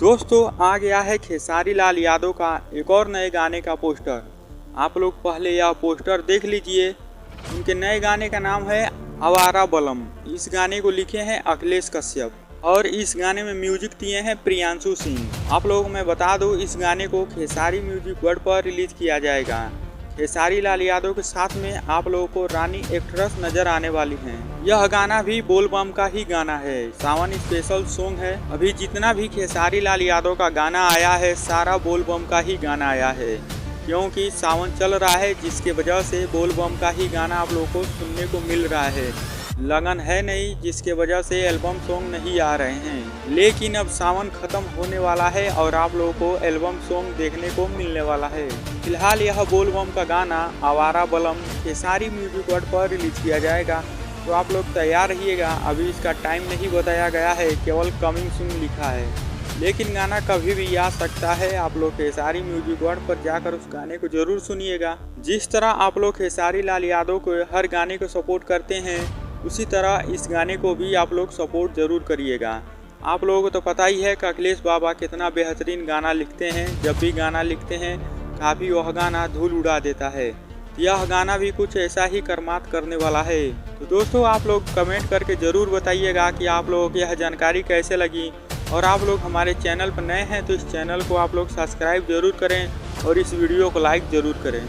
दोस्तों आ गया है खेसारी लाल यादव का एक और नए गाने का पोस्टर। आप लोग पहले यह पोस्टर देख लीजिए। उनके नए गाने का नाम है आवारा बलम। इस गाने को लिखे हैं अखिलेश कश्यप और इस गाने में म्यूजिक दिए हैं प्रियांशु सिंह। आप लोगों को मैं बता दूं, इस गाने को खेसारी म्यूजिक वर्ल्ड पर रिलीज किया जाएगा। खेसारी लाल यादव के साथ में आप लोगों को रानी एक्ट्रेस नजर आने वाली हैं। यह गाना भी बोल बम का ही गाना है, सावन स्पेशल सॉन्ग है। अभी जितना भी खेसारी लाल यादव का गाना आया है सारा बोल बम का ही गाना आया है, क्योंकि सावन चल रहा है जिसके वजह से बोल बम का ही गाना आप लोगों को सुनने को मिल रहा है। लगन है नहीं जिसके वजह से एल्बम सॉन्ग नहीं आ रहे हैं, लेकिन अब सावन खत्म होने वाला है और आप लोगों को एल्बम सॉन्ग देखने को मिलने वाला है। फिलहाल यह बोल बम का गाना आवारा बलम खेसारी म्यूजिक वर्ल्ड पर रिलीज किया जाएगा, तो आप लोग तैयार रहिएगा। अभी इसका टाइम नहीं बताया गया है, केवल कमिंग सून लिखा है, लेकिन गाना कभी भी आ सकता है। आप लोग खेसारी म्यूजिक वर्ल्ड पर जाकर उस गाने को जरूर सुनिएगा। जिस तरह आप लोग खेसारी लाल यादव को हर गाने को सपोर्ट करते हैं, उसी तरह इस गाने को भी आप लोग सपोर्ट जरूर करिएगा। आप लोगों को तो पता ही है कि अखिलेश बाबा कितना बेहतरीन गाना लिखते हैं। जब भी गाना लिखते हैं काफ़ी वह गाना धूल उड़ा देता है। यह गाना भी कुछ ऐसा ही करमात करने वाला है। तो दोस्तों आप लोग कमेंट करके ज़रूर बताइएगा कि आप लोगों को यह जानकारी कैसे लगी। और आप लोग हमारे चैनल पर नए हैं तो इस चैनल को आप लोग सब्सक्राइब जरूर करें और इस वीडियो को लाइक ज़रूर करें।